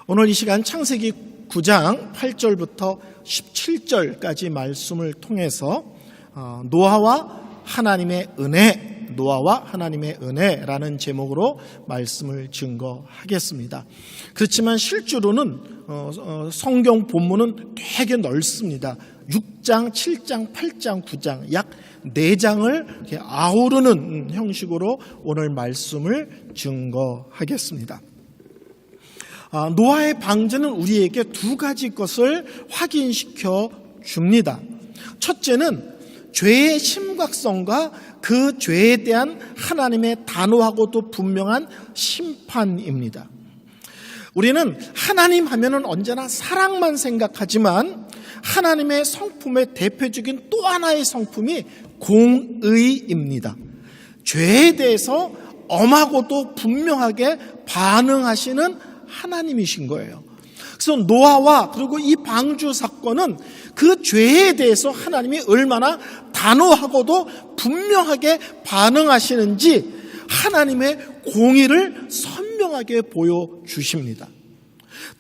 오늘 이 시간 창세기 9장 8절부터 17절까지 말씀을 통해서 노아와 하나님의 은혜라는 제목으로 말씀을 증거하겠습니다. 그렇지만 실제로는 성경 본문은 되게 넓습니다. 6장, 7장, 8장, 9장 약 4장을 이렇게 아우르는 형식으로 오늘 말씀을 증거하겠습니다. 노아의 방주는 우리에게 두 가지 것을 확인시켜 줍니다. 첫째는 죄의 심각성과 그 죄에 대한 하나님의 단호하고도 분명한 심판입니다. 우리는 하나님 하면은 언제나 사랑만 생각하지만 하나님의 성품의 대표적인 또 하나의 성품이 공의입니다. 죄에 대해서 엄하고도 분명하게 반응하시는 하나님이신 거예요. 그래서 노아와 그리고 이 방주 사건은 그 죄에 대해서 하나님이 얼마나 단호하고도 분명하게 반응하시는지 하나님의 공의를 선명하게 보여주십니다.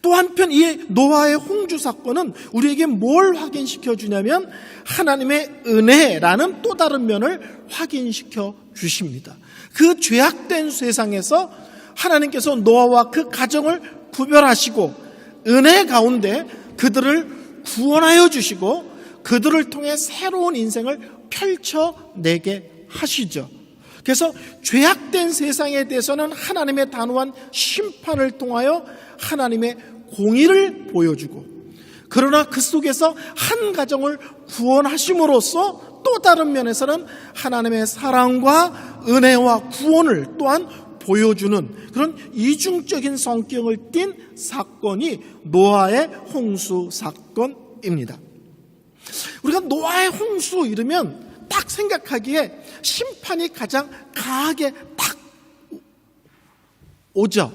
또 한편 이 노아의 홍주 사건은 우리에게 뭘 확인시켜 주냐면 하나님의 은혜라는 또 다른 면을 확인시켜 주십니다. 그 죄악된 세상에서 하나님께서 노아와 그 가정을 구별하시고 은혜 가운데 그들을 구원하여 주시고 그들을 통해 새로운 인생을 펼쳐내게 하시죠. 그래서 죄악된 세상에 대해서는 하나님의 단호한 심판을 통하여 하나님의 공의를 보여주고, 그러나 그 속에서 한 가정을 구원하심으로써 또 다른 면에서는 하나님의 사랑과 은혜와 구원을 또한 보여주는 그런 이중적인 성격을 띤 사건이 노아의 홍수 사건입니다. 우리가 노아의 홍수 이러면 딱 생각하기에 심판이 가장 강하게 딱 오죠.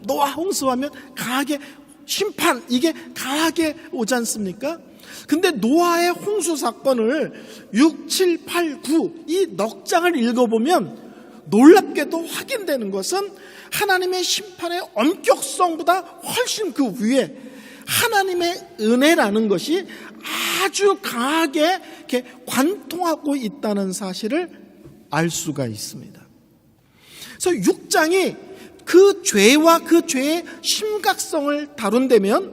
노아 홍수하면 강하게 심판, 이게 강하게 오지 않습니까? 근데 노아의 홍수 사건을 6, 7, 8, 9 이 넉 장을 읽어보면 놀랍게도 확인되는 것은 하나님의 심판의 엄격성보다 훨씬 그 위에 하나님의 은혜라는 것이 아주 강하게 이렇게 관통하고 있다는 사실을 알 수가 있습니다. 그래서 6장이 그 죄와 그 죄의 심각성을 다룬다면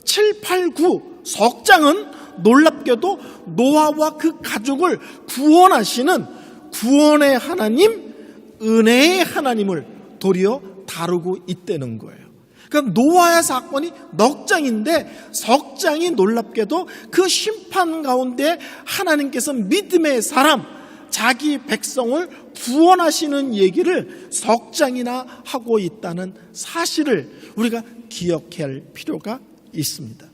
7, 8, 9 석장은 놀랍게도 노아와 그 가족을 구원하시는 구원의 하나님, 은혜의 하나님을 도리어 다루고 있다는 거예요. 그러니까 노아의 사건이 넉 장인데 석장이 놀랍게도 그 심판 가운데 하나님께서 믿음의 사람, 자기 백성을 구원하시는 얘기를 석장이나 하고 있다는 사실을 우리가 기억해야 할 필요가 있습니다.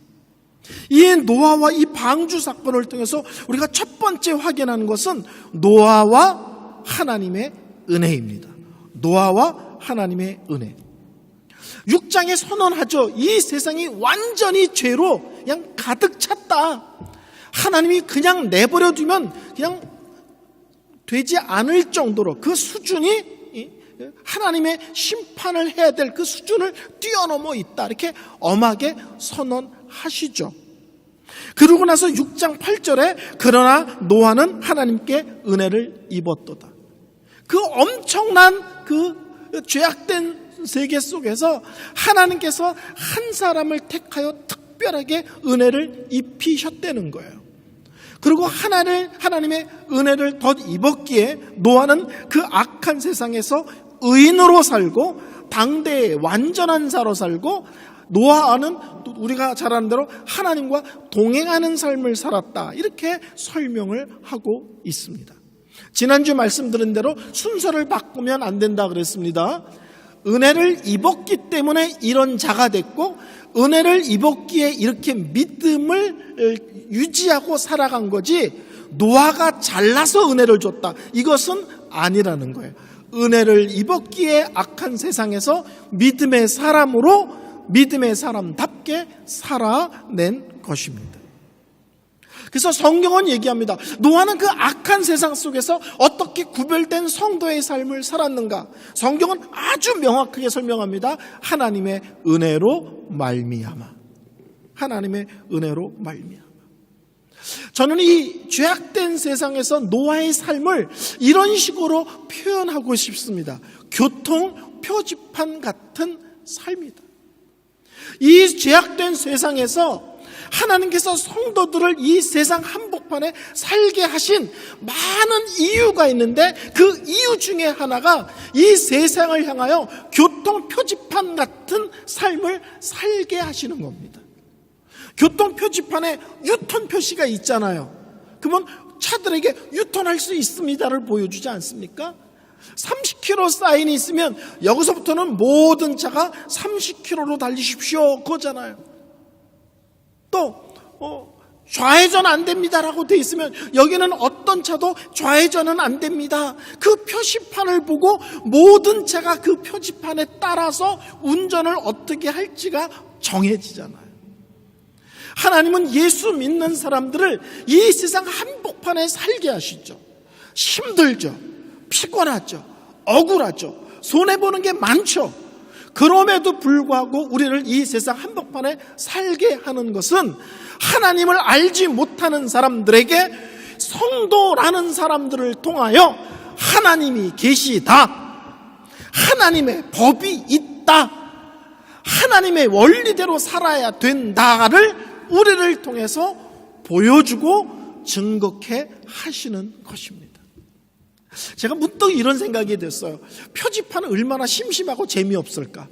이 노아와 이 방주 사건을 통해서 우리가 첫 번째 확인하는 것은 노아와 하나님의 은혜입니다. 노아와 하나님의 은혜. 6장에 선언하죠. 이 세상이 완전히 죄로 그냥 가득 찼다. 하나님이 그냥 내버려 두면 그냥 되지 않을 정도로 그 수준이 하나님의 심판을 해야 될 그 수준을 뛰어넘어 있다. 이렇게 엄하게 선언하시죠. 그러고 나서 6장 8절에 그러나 노아는 하나님께 은혜를 입었도다. 그 엄청난 그 죄악된 세계 속에서 하나님께서 한 사람을 택하여 특별하게 은혜를 입히셨다는 거예요. 그리고 하나님의 은혜를 덧 입었기에 노아는 그 악한 세상에서 의인으로 살고 당대의 완전한 자로 살고 노아는 우리가 잘 아는 대로 하나님과 동행하는 삶을 살았다. 이렇게 설명을 하고 있습니다. 지난주 말씀드린 대로 순서를 바꾸면 안 된다 그랬습니다. 은혜를 입었기 때문에 이런 자가 됐고 은혜를 입었기에 이렇게 믿음을 유지하고 살아간 거지 노아가 잘나서 은혜를 줬다. 이것은 아니라는 거예요. 은혜를 입었기에 악한 세상에서 믿음의 사람으로 믿음의 사람답게 살아낸 것입니다. 그래서 성경은 얘기합니다. 노아는 그 악한 세상 속에서 어떻게 구별된 성도의 삶을 살았는가? 성경은 아주 명확하게 설명합니다. 하나님의 은혜로 말미암아. 하나님의 은혜로 말미암아. 저는 이 죄악된 세상에서 노아의 삶을 이런 식으로 표현하고 싶습니다. 교통 표지판 같은 삶이다. 이 죄악된 세상에서 하나님께서 성도들을 이 세상 한복판에 살게 하신 많은 이유가 있는데, 그 이유 중에 하나가 이 세상을 향하여 교통 표지판 같은 삶을 살게 하시는 겁니다. 교통 표지판에 유턴 표시가 있잖아요. 그러면 차들에게 유턴할 수 있습니다를 보여주지 않습니까? 30km 사인이 있으면 여기서부터는 모든 차가 30km로 달리십시오 그거잖아요. 또 좌회전 안 됩니다라고 돼 있으면 여기는 어떤 차도 좌회전은 안 됩니다. 그 표지판을 보고 모든 차가 그 표지판에 따라서 운전을 어떻게 할지가 정해지잖아요. 하나님은 예수 믿는 사람들을 이 세상 한복판에 살게 하시죠. 힘들죠. 피곤하죠. 억울하죠. 손해보는 게 많죠. 그럼에도 불구하고 우리를 이 세상 한복판에 살게 하는 것은 하나님을 알지 못하는 사람들에게 성도라는 사람들을 통하여 하나님이 계시다, 하나님의 법이 있다, 하나님의 원리대로 살아야 된다를 우리를 통해서 보여주고 증거케 하시는 것입니다. 제가 문득 이런 생각이 됐어요. 표지판은 얼마나 심심하고 재미없을까?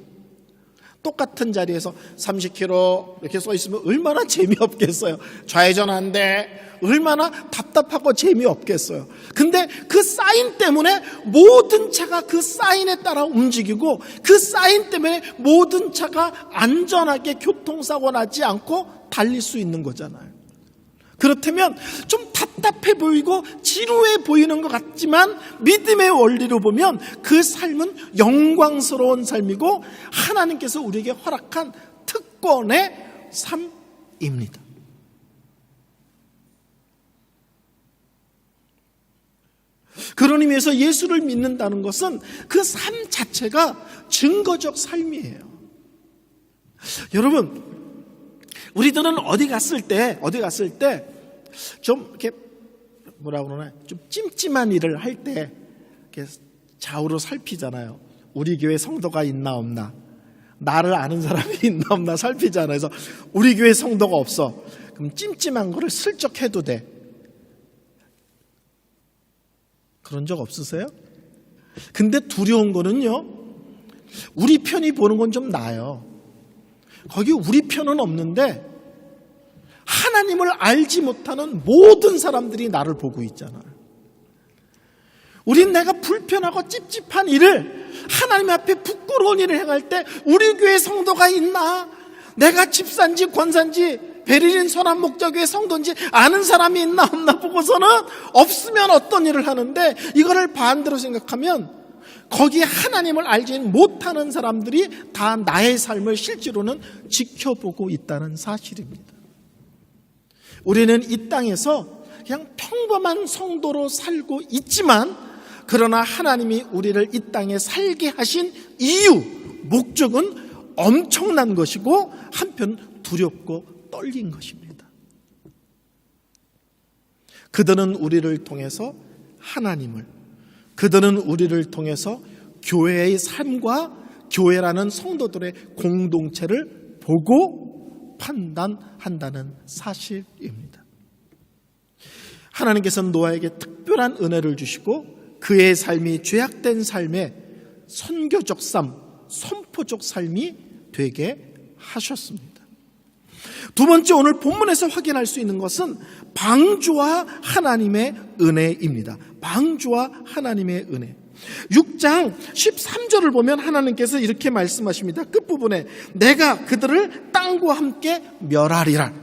똑같은 자리에서 30km 이렇게 써 있으면 얼마나 재미없겠어요. 좌회전 안 돼. 얼마나 답답하고 재미없겠어요. 근데 그 사인 때문에 모든 차가 그 사인에 따라 움직이고, 그 사인 때문에 모든 차가 안전하게 교통사고 나지 않고 달릴 수 있는 거잖아요. 그렇다면 좀 답답해 보이고 지루해 보이는 것 같지만 믿음의 원리로 보면 그 삶은 영광스러운 삶이고 하나님께서 우리에게 허락한 특권의 삶입니다. 그런 의미에서 예수를 믿는다는 것은 그 삶 자체가 증거적 삶이에요. 여러분, 우리들은 어디 갔을 때 좀 이렇게 뭐라 그러나 좀 찜찜한 일을 할 때 이렇게 좌우로 살피잖아요. 우리 교회 성도가 있나 없나, 나를 아는 사람이 있나 없나 살피잖아요. 그래서 우리 교회 성도가 없어. 그럼 찜찜한 거를 슬쩍 해도 돼. 그런 적 없으세요? 근데 두려운 거는요, 우리 편이 보는 건 좀 나아요. 거기 우리 편은 없는데 하나님을 알지 못하는 모든 사람들이 나를 보고 있잖아요. 우린 내가 불편하고 찝찝한 일을, 하나님 앞에 부끄러운 일을 행할 때 우리 교회 성도가 있나, 내가 집사인지 권사인지 베를린 선한목자교회 성도인지 아는 사람이 있나 없나 보고서는 없으면 어떤 일을 하는데, 이거를 반대로 생각하면 거기에 하나님을 알지 못하는 사람들이 다 나의 삶을 실제로는 지켜보고 있다는 사실입니다. 우리는 이 땅에서 그냥 평범한 성도로 살고 있지만, 그러나 하나님이 우리를 이 땅에 살게 하신 이유, 목적은 엄청난 것이고 한편 두렵고 떨린 것입니다. 그들은 우리를 통해서 하나님을, 그들은 우리를 통해서 교회의 삶과 교회라는 성도들의 공동체를 보고 판단한다는 사실입니다. 하나님께서는 노아에게 특별한 은혜를 주시고 그의 삶이 죄악된 삶의 선교적 삶, 선포적 삶이 되게 하셨습니다. 두 번째, 오늘 본문에서 확인할 수 있는 것은 방주와 하나님의 은혜입니다. 방주와 하나님의 은혜. 6장 13절을 보면 하나님께서 이렇게 말씀하십니다. 끝부분에 내가 그들을 땅과 함께 멸하리라.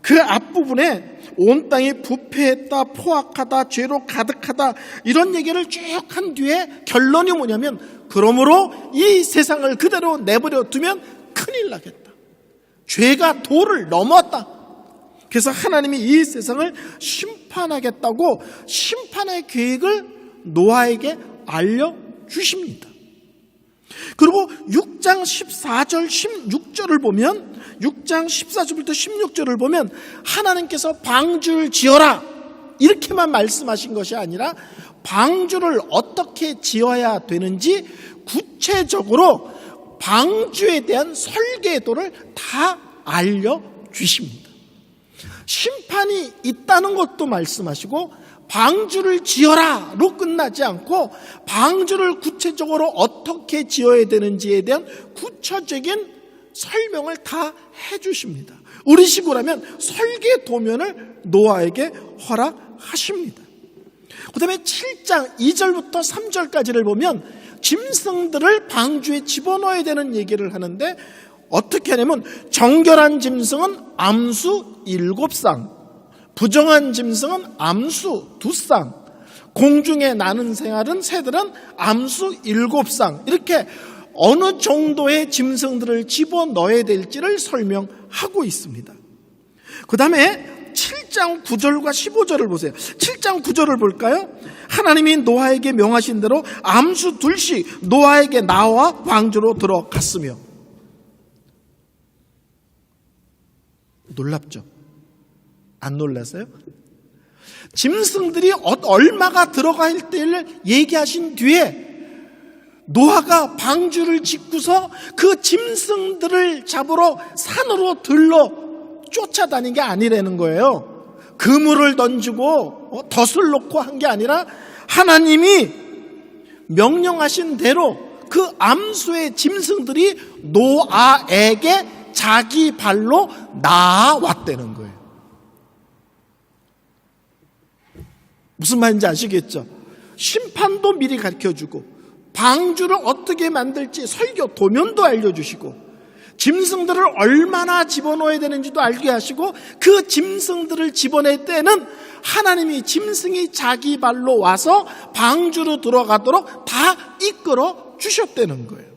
그 앞부분에 온 땅이 부패했다, 포악하다, 죄로 가득하다, 이런 얘기를 쭉 한 뒤에 결론이 뭐냐면, 그러므로 이 세상을 그대로 내버려 두면 큰일 나겠다. 죄가 도를 넘었다. 그래서 하나님이 이 세상을 심판하겠다고 심판의 계획을 노아에게 알려주십니다. 그리고 6장 14절 16절을 보면 6장 14절부터 16절을 보면 하나님께서 방주를 지어라 이렇게만 말씀하신 것이 아니라 방주를 어떻게 지어야 되는지 구체적으로 방주에 대한 설계도를 다 알려주십니다. 심판이 있다는 것도 말씀하시고 방주를 지어라로 끝나지 않고 방주를 구체적으로 어떻게 지어야 되는지에 대한 구체적인 설명을 다 해주십니다. 우리식으로 하면 설계도면을 노아에게 허락하십니다. 그 다음에 7장 2절부터 3절까지를 보면 짐승들을 방주에 집어넣어야 되는 얘기를 하는데 어떻게 하냐면 정결한 짐승은 암수 7쌍, 부정한 짐승은 암수 2쌍, 공중에 나는 새들은 암수 7쌍, 이렇게 어느 정도의 짐승들을 집어넣어야 될지를 설명하고 있습니다. 그 다음에 7장 9절과 15절을 보세요. 7장 9절을 볼까요? 하나님이 노아에게 명하신 대로 암수 2씩 노아에게 나와 방주로 들어갔으며. 놀랍죠? 안 놀라세요? 짐승들이 얼마가 들어갈 때를 얘기하신 뒤에 노아가 방주를 짓고서 그 짐승들을 잡으러 산으로 들러 쫓아다닌 게 아니라는 거예요. 그물을 던지고 덫을 놓고 한 게 아니라 하나님이 명령하신 대로 그 암수의 짐승들이 노아에게 자기 발로 나아왔다는 거예요. 무슨 말인지 아시겠죠? 심판도 미리 가르쳐주고 방주를 어떻게 만들지 설교 도면도 알려주시고 짐승들을 얼마나 집어넣어야 되는지도 알게 하시고 그 짐승들을 집어낼 때는 하나님이 짐승이 자기 발로 와서 방주로 들어가도록 다 이끌어 주셨다는 거예요.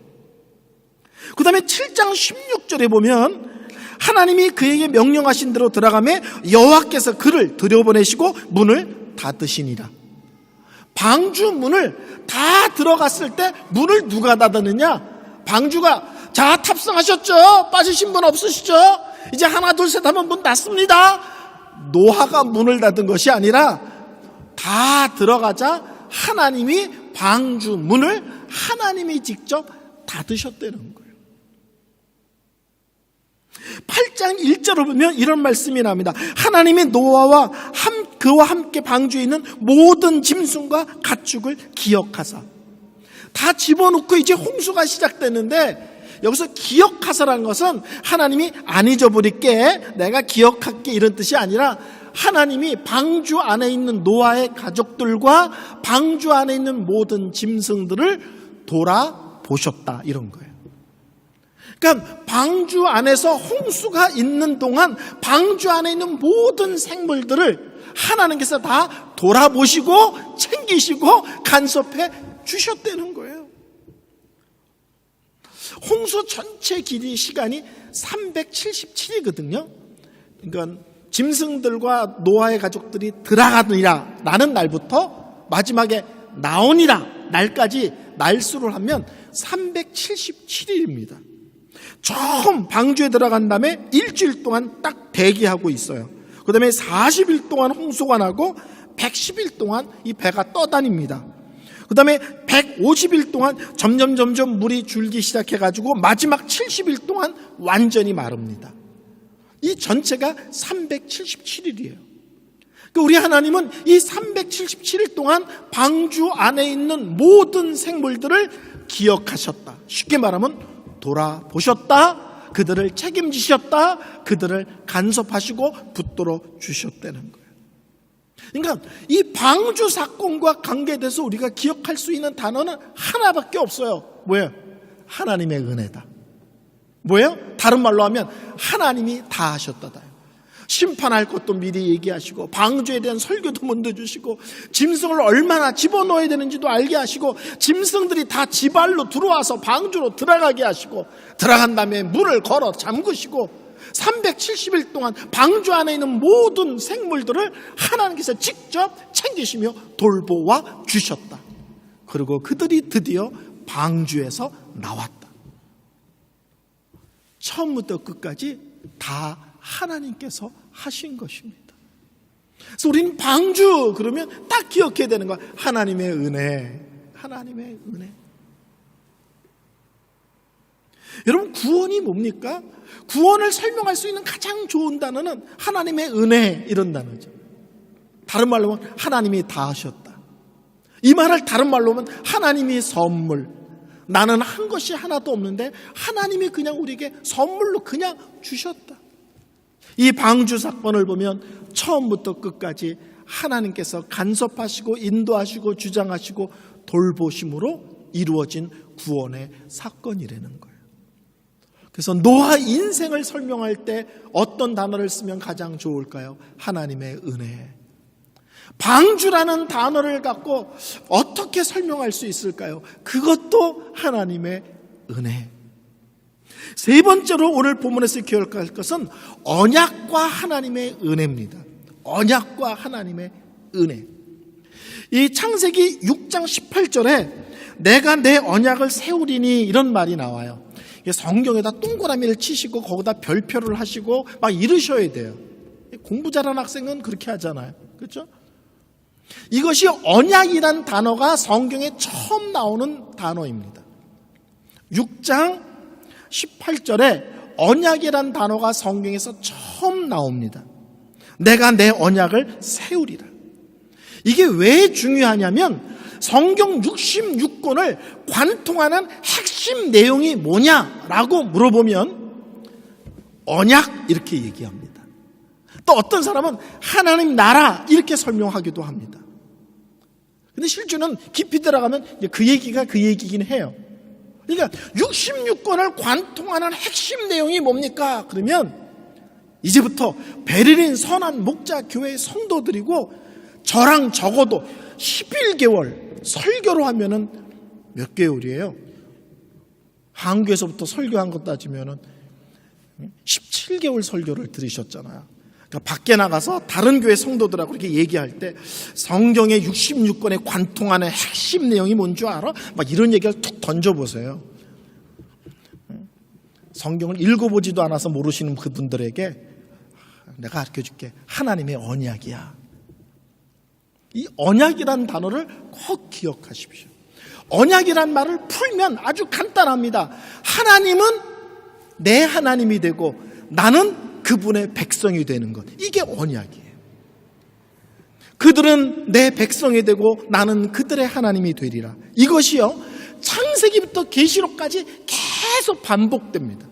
그 다음에 7장 16절에 보면 하나님이 그에게 명령하신 대로 들어가매 여호와께서 그를 들여보내시고 문을 닫으시니라. 방주 문을 다 들어갔을 때 문을 누가 닫았느냐? 방주가 자 탑승하셨죠? 빠지신 분 없으시죠? 이제 하나 둘 셋 하면 문 닫습니다. 노아가 문을 닫은 것이 아니라 다 들어가자 하나님이 방주 문을 하나님이 직접 닫으셨다는 거예요. 8장 1절을 보면 이런 말씀이 나옵니다. 하나님이 노아와 그와 함께 방주에 있는 모든 짐승과 가축을 기억하사. 다 집어넣고 이제 홍수가 시작됐는데 여기서 기억하사라는 것은 하나님이 안 잊어버릴게, 내가 기억할게 이런 뜻이 아니라 하나님이 방주 안에 있는 노아의 가족들과 방주 안에 있는 모든 짐승들을 돌아보셨다 이런 거예요. 그러니까 방주 안에서 홍수가 있는 동안 방주 안에 있는 모든 생물들을 하나님께서 다 돌아보시고 챙기시고 간섭해 주셨다는 거예요. 홍수 전체 길이 시간이 377이거든요. 그러니까 짐승들과 노아의 가족들이 들어가느니라 라는 날부터 마지막에 나오니라 날까지 날수를 하면 377일입니다. 처음 방주에 들어간 다음에 일주일 동안 딱 대기하고 있어요. 그 다음에 40일 동안 홍수가 나고 110일 동안 이 배가 떠다닙니다. 그 다음에 150일 동안 점점 물이 줄기 시작해가지고 마지막 70일 동안 완전히 마릅니다. 이 전체가 377일이에요. 우리 하나님은 이 377일 동안 방주 안에 있는 모든 생물들을 기억하셨다. 쉽게 말하면 돌아보셨다. 그들을 책임지셨다. 그들을 간섭하시고 붙들어 주셨다는 거예요. 그러니까 이 방주 사건과 관계돼서 우리가 기억할 수 있는 단어는 하나밖에 없어요. 뭐예요? 하나님의 은혜다. 뭐예요? 다른 말로 하면 하나님이 다 하셨다다. 심판할 것도 미리 얘기하시고 방주에 대한 설교도 먼저 주시고 짐승을 얼마나 집어넣어야 되는지도 알게 하시고 짐승들이 다 지발로 들어와서 방주로 들어가게 하시고 들어간 다음에 문을 걸어 잠그시고 370일 동안 방주 안에 있는 모든 생물들을 하나님께서 직접 챙기시며 돌보아 주셨다. 그리고 그들이 드디어 방주에서 나왔다. 처음부터 끝까지 다 하나님께서 하신 것입니다. 그래서 우리는 방주 그러면 딱 기억해야 되는 거야. 하나님의 은혜, 하나님의 은혜. 여러분, 구원이 뭡니까? 구원을 설명할 수 있는 가장 좋은 단어는 하나님의 은혜, 이런 단어죠. 다른 말로 하면 하나님이 다 하셨다. 이 말을 다른 말로 하면 하나님이 선물. 나는 한 것이 하나도 없는데 하나님이 그냥 우리에게 선물로 그냥 주셨다. 이 방주 사건을 보면 처음부터 끝까지 하나님께서 간섭하시고 인도하시고 주장하시고 돌보심으로 이루어진 구원의 사건이라는 거예요. 그래서 노아 인생을 설명할 때 어떤 단어를 쓰면 가장 좋을까요? 하나님의 은혜. 방주라는 단어를 갖고 어떻게 설명할 수 있을까요? 그것도 하나님의 은혜. 세 번째로 오늘 본문에서 기억할 것은 언약과 하나님의 은혜입니다. 언약과 하나님의 은혜. 이 창세기 6장 18절에 내가 내 언약을 세우리니 이런 말이 나와요. 성경에다 동그라미를 치시고 거기다 별표를 하시고 막 이러셔야 돼요. 공부 잘하는 학생은 그렇게 하잖아요. 그렇죠? 이것이 언약이란 단어가 성경에 처음 나오는 단어입니다. 6장 18절에 언약이란 단어가 성경에서 처음 나옵니다. 내가 내 언약을 세우리라. 이게 왜 중요하냐면 성경 66권을 관통하는 핵심 내용이 뭐냐라고 물어보면 언약 이렇게 얘기합니다. 또 어떤 사람은 하나님 나라 이렇게 설명하기도 합니다. 근데 실제는 깊이 들어가면 그 얘기가 그 얘기긴 해요. 그러니까 66권을 관통하는 핵심 내용이 뭡니까? 그러면 이제부터 베를린 선한 목자 교회 성도들이고 저랑 적어도 11개월 설교로 하면은 몇 개월이에요? 한국에서부터 설교한 것 따지면은 17개월 설교를 들으셨잖아요. 그러니까 밖에 나가서 다른 교회 성도들하고 이렇게 얘기할 때 성경의 66권에 관통하는 핵심 내용이 뭔 줄 알아? 막 이런 얘기를 툭 던져보세요. 성경을 읽어보지도 않아서 모르시는 그분들에게 내가 가르쳐줄게. 하나님의 언약이야. 이 언약이라는 단어를 꼭 기억하십시오. 언약이란 말을 풀면 아주 간단합니다. 하나님은 내 하나님이 되고 나는 그분의 백성이 되는 것. 이게 언약이에요. 그들은 내 백성이 되고 나는 그들의 하나님이 되리라. 이것이요, 창세기부터 계시록까지 계속 반복됩니다.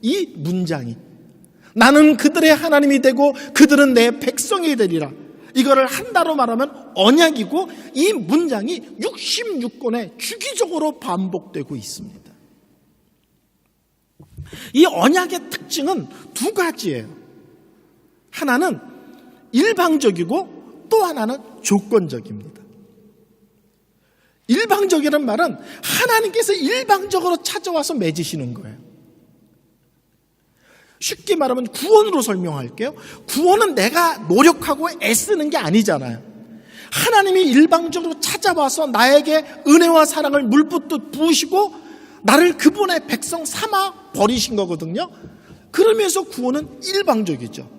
이 문장이. 나는 그들의 하나님이 되고 그들은 내 백성이 되리라. 이거를 한다로 말하면 언약이고 이 문장이 66권에 주기적으로 반복되고 있습니다. 이 언약의 특징은 두 가지예요. 하나는 일방적이고 또 하나는 조건적입니다. 일방적이라는 말은 하나님께서 일방적으로 찾아와서 맺으시는 거예요. 쉽게 말하면 구원으로 설명할게요. 구원은 내가 노력하고 애쓰는 게 아니잖아요. 하나님이 일방적으로 찾아와서 나에게 은혜와 사랑을 물붓듯 부으시고 나를 그분의 백성 삼아 버리신 거거든요. 그러면서 구원은 일방적이죠.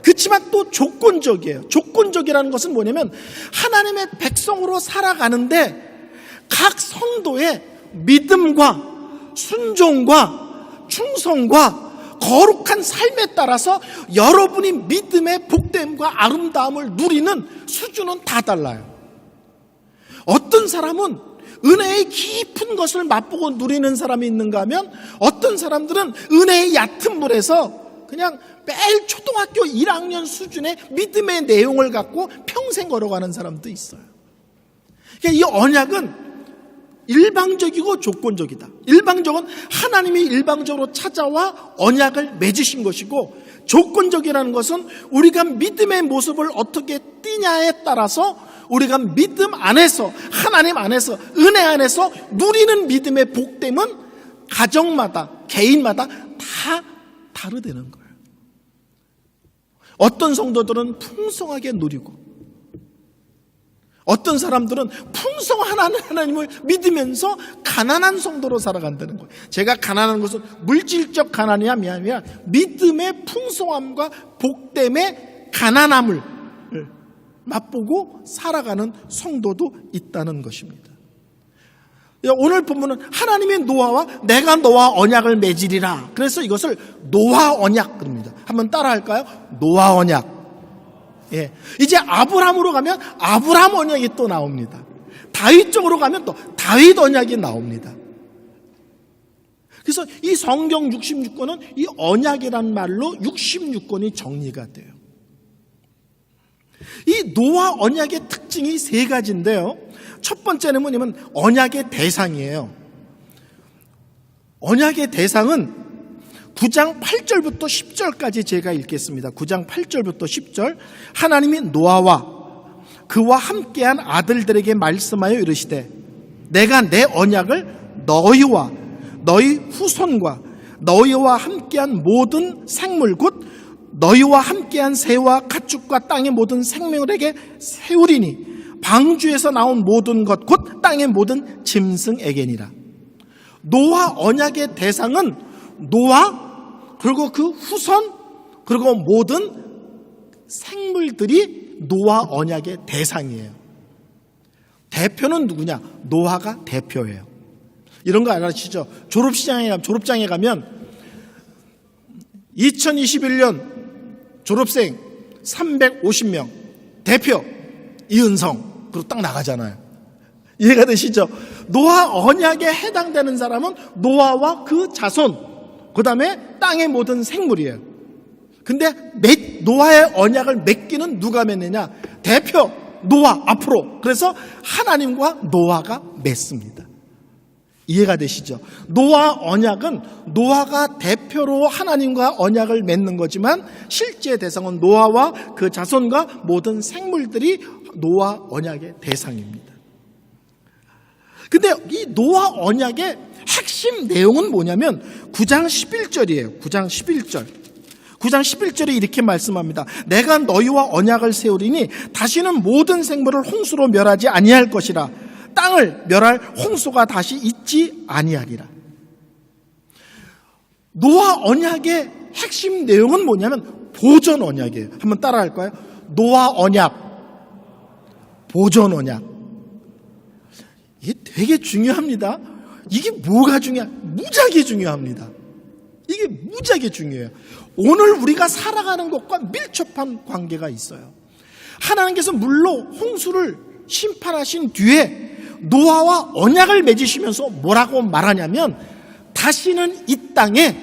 그렇지만 또 조건적이에요. 조건적이라는 것은 뭐냐면 하나님의 백성으로 살아가는데 각 성도의 믿음과 순종과 충성과 거룩한 삶에 따라서 여러분이 믿음의 복됨과 아름다움을 누리는 수준은 다 달라요. 어떤 사람은 은혜의 깊은 것을 맛보고 누리는 사람이 있는가 하면 어떤 사람들은 은혜의 얕은 물에서 그냥 매일 초등학교 1학년 수준의 믿음의 내용을 갖고 평생 걸어가는 사람도 있어요. 그러니까 이 언약은 일방적이고 조건적이다. 일방적은 하나님이 일방적으로 찾아와 언약을 맺으신 것이고, 조건적이라는 것은 우리가 믿음의 모습을 어떻게 띠냐에 따라서 우리가 믿음 안에서, 하나님 안에서, 은혜 안에서 누리는 믿음의 복됨은 가정마다, 개인마다 다 다르다는 거예요. 어떤 성도들은 풍성하게 누리고 어떤 사람들은 풍성한 하나님을 믿으면서 가난한 성도로 살아간다는 거예요. 제가 가난한 것은 물질적 가난이 아니라 믿음의 풍성함과 복됨의 가난함을 맛보고 살아가는 성도도 있다는 것입니다. 오늘 본문은 하나님의 노아와 내가 너와 언약을 맺으리라. 그래서 이것을 노아 언약 그럽니다. 한번 따라할까요? 노아 언약. 예. 이제 아브라함으로 가면 아브라함 언약이 또 나옵니다. 다윗 쪽으로 가면 또 다윗 언약이 나옵니다. 그래서 이 성경 66권은 이 언약이란 말로 66권이 정리가 돼요. 이 노아 언약의 특징이 세 가지인데요. 첫 번째는 뭐냐면 언약의 대상이에요. 언약의 대상은 9장 8절부터 10절까지 제가 읽겠습니다. 9장 8절부터 10절. 하나님이 노아와 그와 함께한 아들들에게 말씀하여 이르시되 내가 내 언약을 너희와 너희 후손과 너희와 함께한 모든 생물 곧 너희와 함께한 새와 가축과 땅의 모든 생명에게 세우리니 방주에서 나온 모든 것 곧 땅의 모든 짐승에게니라. 노아 언약의 대상은 노아 그리고 그 후손 그리고 모든 생물들이 노아 언약의 대상이에요. 대표는 누구냐? 노아가 대표예요. 이런 거 알아시죠? 졸업장에 가면 2021년 졸업생 350명 대표 이은성 그리고 딱 나가잖아요. 이해가 되시죠? 노아 언약에 해당되는 사람은 노아와 그 자손 그 다음에 땅의 모든 생물이에요. 근데 노아의 언약을 맺기는 누가 맺느냐? 대표 노아 앞으로. 그래서 하나님과 노아가 맺습니다. 이해가 되시죠? 노아 언약은 노아가 대표로 하나님과 언약을 맺는 거지만 실제 대상은 노아와 그 자손과 모든 생물들이 노아 언약의 대상입니다. 근데 이 노아 언약의 핵심 내용은 뭐냐면 9장 11절이에요. 9장 11절. 9장 11절에 이렇게 말씀합니다. 내가 너희와 언약을 세우리니 다시는 모든 생물을 홍수로 멸하지 아니할 것이라. 땅을 멸할 홍수가 다시 있지 아니하리라. 노아 언약의 핵심 내용은 뭐냐면 보존 언약이에요. 한번 따라할까요? 노아 언약, 보존 언약. 이게 되게 중요합니다. 이게 뭐가 무지하게 중요합니다. 이게 무지하게 중요해요. 오늘 우리가 살아가는 것과 밀접한 관계가 있어요. 하나님께서 물로 홍수를 심판하신 뒤에 노아와 언약을 맺으시면서 뭐라고 말하냐면 다시는 이 땅에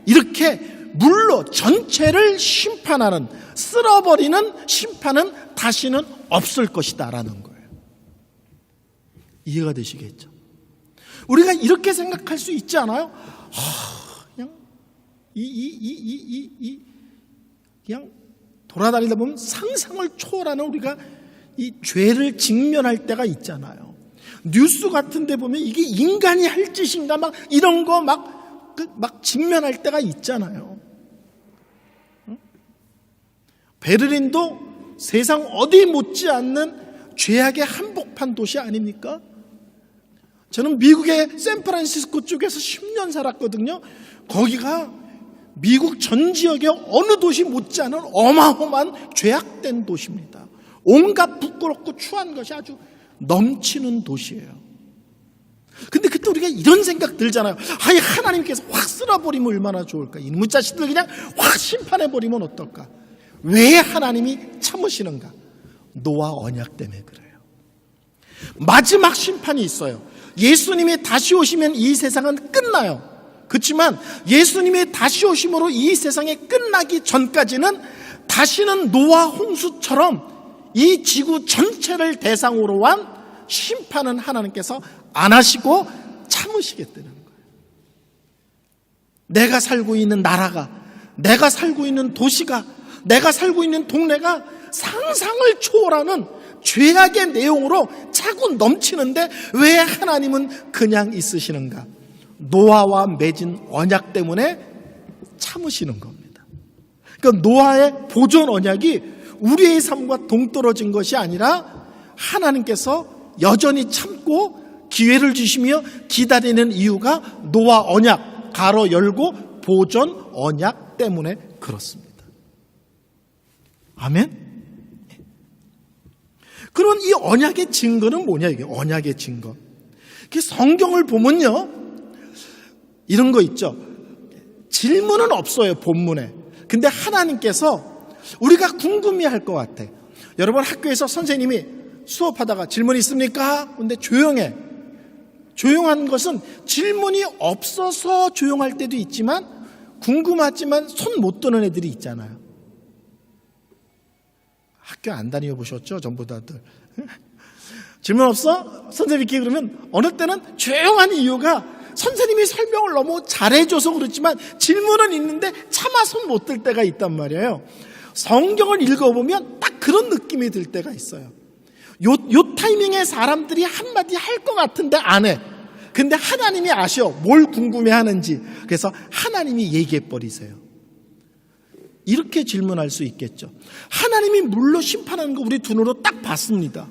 이렇게 물로 전체를 심판하는 쓸어버리는 심판은 다시는 없을 것이다 라는 거예요. 이해가 되시겠죠? 우리가 이렇게 생각할 수 있지 않아요? 그냥 그냥 돌아다니다 보면 상상을 초월하는 우리가 이 죄를 직면할 때가 있잖아요. 뉴스 같은 데 보면 이게 인간이 할 짓인가 막 이런 거 막 직면할 때가 있잖아요. 베를린도 세상 어디 못지않는 죄악의 한복판 도시 아닙니까? 저는 미국의 샌프란시스코 쪽에서 10년 살았거든요. 거기가 미국 전 지역의 어느 도시 못지않은 어마어마한 죄악된 도시입니다. 온갖 부끄럽고 추한 것이 아주 넘치는 도시예요. 근데 그때 우리가 이런 생각 들잖아요. 아니 하나님께서 확 쓸어버리면 얼마나 좋을까. 이놈의 자식들 그냥 확 심판해버리면 어떨까. 왜 하나님이 참으시는가. 노아 언약 때문에 그래요. 마지막 심판이 있어요. 예수님이 다시 오시면 이 세상은 끝나요. 그렇지만 예수님의 다시 오심으로 이 세상이 끝나기 전까지는 다시는 노아 홍수처럼 이 지구 전체를 대상으로 한 심판은 하나님께서 안 하시고 참으시겠다는 거예요. 내가 살고 있는 나라가, 내가 살고 있는 도시가, 내가 살고 있는 동네가 상상을 초월하는 죄악의 내용으로 차고 넘치는데 왜 하나님은 그냥 있으시는가? 노아와 맺은 언약 때문에 참으시는 겁니다. 그러니까 노아의 보존 언약이 우리의 삶과 동떨어진 것이 아니라 하나님께서 여전히 참고 기회를 주시며 기다리는 이유가 노아 언약, 가로 열고 보존 언약 때문에 그렇습니다. 아멘? 그런 이 언약의 증거는 뭐냐, 이게 언약의 증거. 성경을 보면요, 이런 거 있죠. 질문은 없어요, 본문에. 근데 하나님께서 우리가 궁금해할 것 같아. 여러분, 학교에서 선생님이 수업하다가 질문 있습니까? 근데 조용해. 조용한 것은 질문이 없어서 조용할 때도 있지만, 궁금하지만 손 못 드는 애들이 있잖아요. 학교 안 다녀 보셨죠? 전부 다들. 질문 없어? 선생님께 그러면 어느 때는 조용한 이유가 선생님이 설명을 너무 잘해줘서 그렇지만 질문은 있는데 차마 손 못 들 때가 있단 말이에요. 성경을 읽어보면 딱 그런 느낌이 들 때가 있어요. 요 타이밍에 사람들이 한마디 할 것 같은데 안 해. 근데 하나님이 아셔. 뭘 궁금해하는지. 그래서 하나님이 얘기해버리세요. 이렇게 질문할 수 있겠죠. 하나님이 물로 심판하는 거 우리 두 눈으로 딱 봤습니다.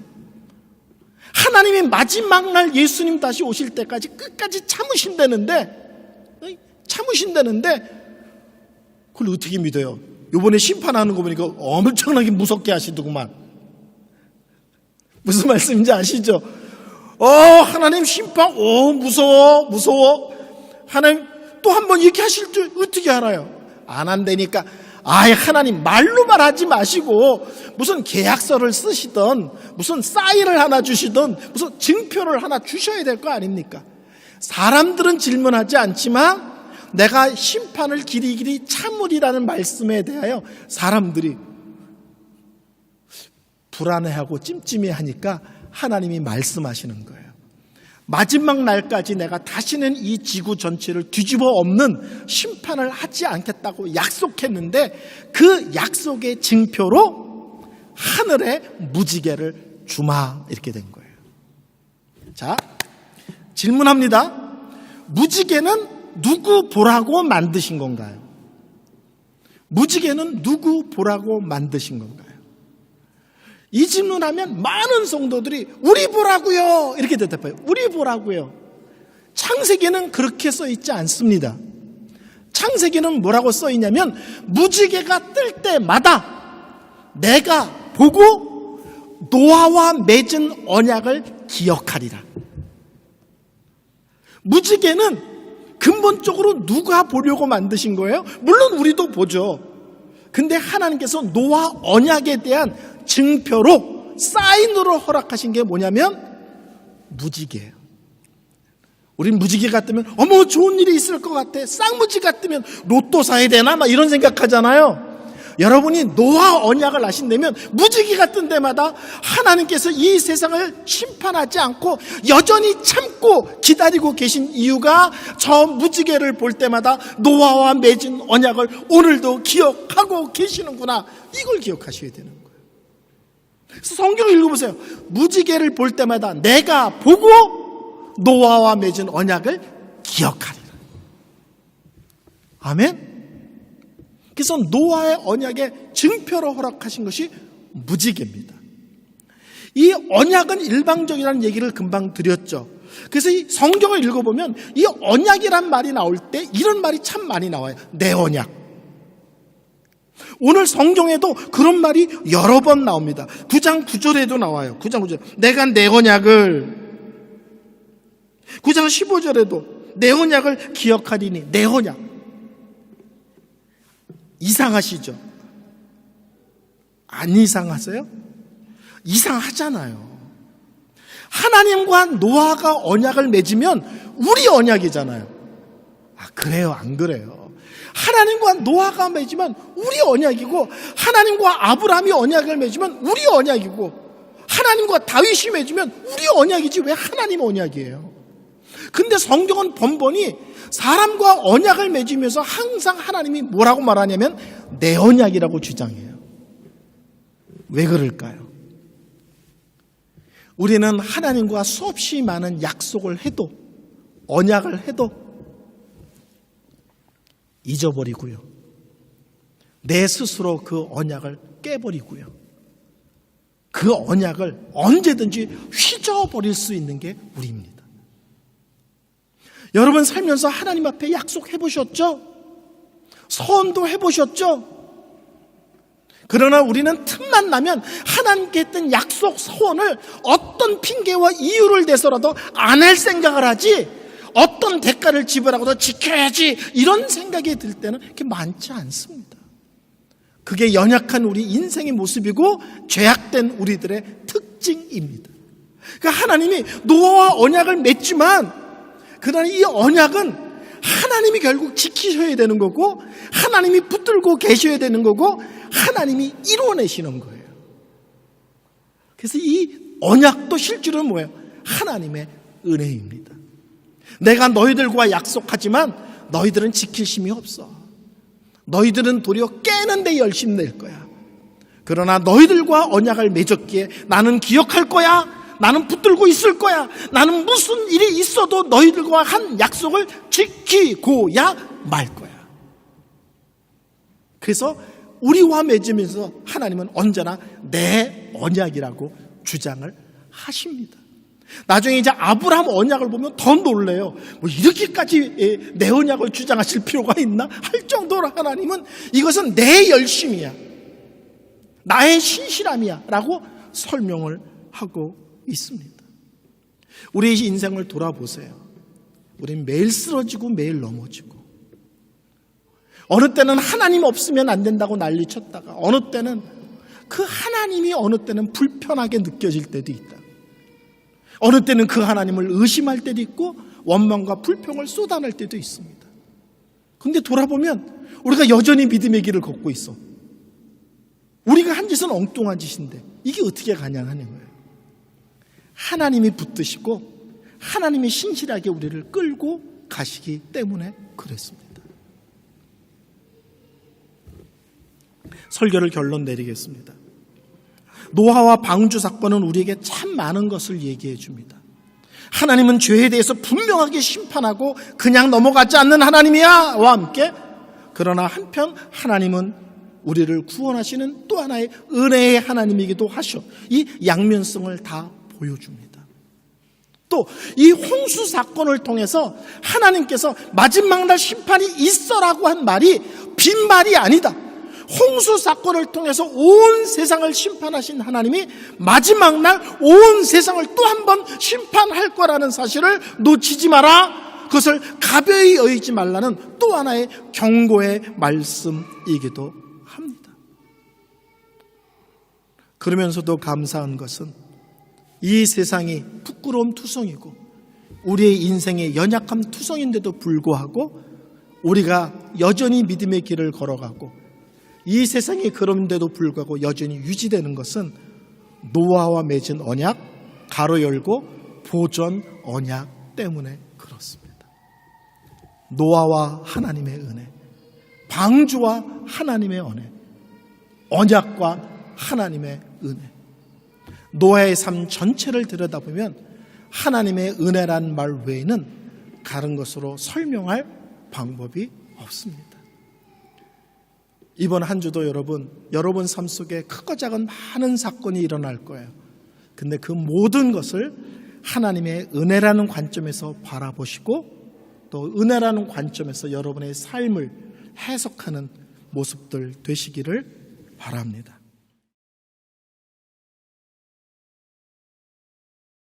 하나님이 마지막 날 예수님 다시 오실 때까지 끝까지 참으신다는데 그걸 어떻게 믿어요? 요번에 심판하는 거 보니까 엄청나게 무섭게 하시더구만. 무슨 말씀인지 아시죠? 하나님 심판, 무서워. 하나님 또 한 번 이렇게 하실 줄 어떻게 알아요? 안 한다니까. 하나님 말로만 하지 마시고 무슨 계약서를 쓰시든 무슨 사인을 하나 주시든 무슨 증표를 하나 주셔야 될 거 아닙니까? 사람들은 질문하지 않지만 내가 심판을 길이길이 참으리라는 말씀에 대하여 사람들이 불안해하고 찜찜해하니까 하나님이 말씀하시는 거예요. 마지막 날까지 내가 다시는 이 지구 전체를 뒤집어 엎는 심판을 하지 않겠다고 약속했는데 그 약속의 증표로 하늘에 무지개를 주마 이렇게 된 거예요. 자, 질문합니다. 무지개는 누구 보라고 만드신 건가요? 무지개는 누구 보라고 만드신 건가요? 이 질문하면 많은 성도들이 우리 보라고요 이렇게 대답해요. 우리 보라고요. 창세기는 그렇게 써 있지 않습니다. 창세기는 뭐라고 써 있냐면 무지개가 뜰 때마다 내가 보고 노아와 맺은 언약을 기억하리라. 무지개는 근본적으로 누가 보려고 만드신 거예요? 물론 우리도 보죠. 근데 하나님께서 노아 언약에 대한 증표로 사인으로 허락하신 게 뭐냐면 무지개예요. 우린 무지개가 뜨면 어머 좋은 일이 있을 것 같아. 쌍무지가 뜨면 로또 사야 되나 막 이런 생각하잖아요. 여러분이 노아 언약을 아신다면 무지개가 뜬 데마다 하나님께서 이 세상을 심판하지 않고 여전히 참고 기다리고 계신 이유가 저 무지개를 볼 때마다 노아와 맺은 언약을 오늘도 기억하고 계시는구나. 이걸 기억하셔야 되는 거예요. 그래서 성경을 읽어보세요. 무지개를 볼 때마다 내가 보고 노아와 맺은 언약을 기억하리라. 아멘? 그래서 노아의 언약의 증표로 허락하신 것이 무지개입니다. 이 언약은 일방적이라는 얘기를 금방 드렸죠. 그래서 이 성경을 읽어보면 이 언약이란 말이 나올 때 이런 말이 참 많이 나와요. 내 언약. 오늘 성경에도 그런 말이 여러 번 나옵니다. 9장 9절에도 나와요. 9장 9절. 내가 내 언약을 9장 15절에도 내 언약을 기억하리니 내 언약. 이상하시죠? 안 이상하세요? 이상하잖아요. 하나님과 노아가 언약을 맺으면 우리 언약이잖아요. 그래요? 안 그래요? 하나님과 노아가 맺으면 우리 언약이고 하나님과 아브라함이 언약을 맺으면 우리 언약이고 하나님과 다윗이 맺으면 우리 언약이지 왜 하나님 언약이에요? 근데 성경은 번번이 사람과 언약을 맺으면서 항상 하나님이 뭐라고 말하냐면 내 언약이라고 주장해요. 왜 그럴까요? 우리는 하나님과 수없이 많은 약속을 해도 언약을 해도 잊어버리고요. 내 스스로 그 언약을 깨버리고요. 그 언약을 언제든지 휘저어버릴 수 있는 게 우리입니다. 여러분 살면서 하나님 앞에 약속해 보셨죠? 서원도 해보셨죠? 그러나 우리는 틈만 나면 하나님께 했던 약속 서원을 어떤 핑계와 이유를 대서라도 안 할 생각을 하지, 어떤 대가를 지불하고도 지켜야지 이런 생각이 들 때는 그렇게 많지 않습니다. 그게 연약한 우리 인생의 모습이고 죄악된 우리들의 특징입니다. 그러니까 하나님이 노아와 언약을 맺지만 그러나 이 언약은 하나님이 결국 지키셔야 되는 거고 하나님이 붙들고 계셔야 되는 거고 하나님이 이루어내시는 거예요. 그래서 이 언약도 실제로는 뭐예요? 하나님의 은혜입니다. 내가 너희들과 약속하지만 너희들은 지킬 힘이 없어. 너희들은 도리어 깨는 데 열심 낼 거야. 그러나 너희들과 언약을 맺었기에 나는 기억할 거야. 나는 붙들고 있을 거야. 나는 무슨 일이 있어도 너희들과 한 약속을 지키고야 말 거야. 그래서 우리와 맺으면서 하나님은 언제나 내 언약이라고 주장을 하십니다. 나중에 이제 아브라함 언약을 보면 더 놀래요. 뭐 이렇게까지 내 언약을 주장하실 필요가 있나 할 정도로 하나님은 이것은 내 열심이야, 나의 신실함이야 라고 설명을 하고 있습니다. 우리 인생을 돌아보세요. 우린 매일 쓰러지고 매일 넘어지고, 어느 때는 하나님 없으면 안 된다고 난리 쳤다가 어느 때는 그 하나님이 어느 때는 불편하게 느껴질 때도 있다. 어느 때는 그 하나님을 의심할 때도 있고 원망과 불평을 쏟아낼 때도 있습니다. 그런데 돌아보면 우리가 여전히 믿음의 길을 걷고 있어. 우리가 한 짓은 엉뚱한 짓인데 이게 어떻게 가능하는 거예요? 하나님이 붙드시고 하나님이 신실하게 우리를 끌고 가시기 때문에 그랬습니다. 설교를 결론 내리겠습니다. 노아와 방주 사건은 우리에게 참 많은 것을 얘기해 줍니다. 하나님은 죄에 대해서 분명하게 심판하고 그냥 넘어가지 않는 하나님이야와 함께, 그러나 한편 하나님은 우리를 구원하시는 또 하나의 은혜의 하나님이기도 하셔. 이 양면성을 다 보여줍니다. 또 이 홍수 사건을 통해서 하나님께서 마지막 날 심판이 있어라고 한 말이 빈말이 아니다. 홍수 사건을 통해서 온 세상을 심판하신 하나님이 마지막 날 온 세상을 또 한 번 심판할 거라는 사실을 놓치지 마라. 그것을 가벼이 여기지 말라는 또 하나의 경고의 말씀이기도 합니다. 그러면서도 감사한 것은 이 세상이 부끄러움 투성이고 우리의 인생의 연약함 투성인데도 불구하고 우리가 여전히 믿음의 길을 걸어가고 이 세상이 그런데도 불구하고 여전히 유지되는 것은 노아와 맺은 언약, 가로 열고 보전 언약 때문에 그렇습니다. 노아와 하나님의 은혜, 방주와 하나님의 은혜, 언약과 하나님의 은혜, 노아의 삶 전체를 들여다보면 하나님의 은혜란 말 외에는 다른 것으로 설명할 방법이 없습니다. 이번 한 주도 여러분 삶 속에 크고 작은 많은 사건이 일어날 거예요. 근데 그 모든 것을 하나님의 은혜라는 관점에서 바라보시고 또 은혜라는 관점에서 여러분의 삶을 해석하는 모습들 되시기를 바랍니다.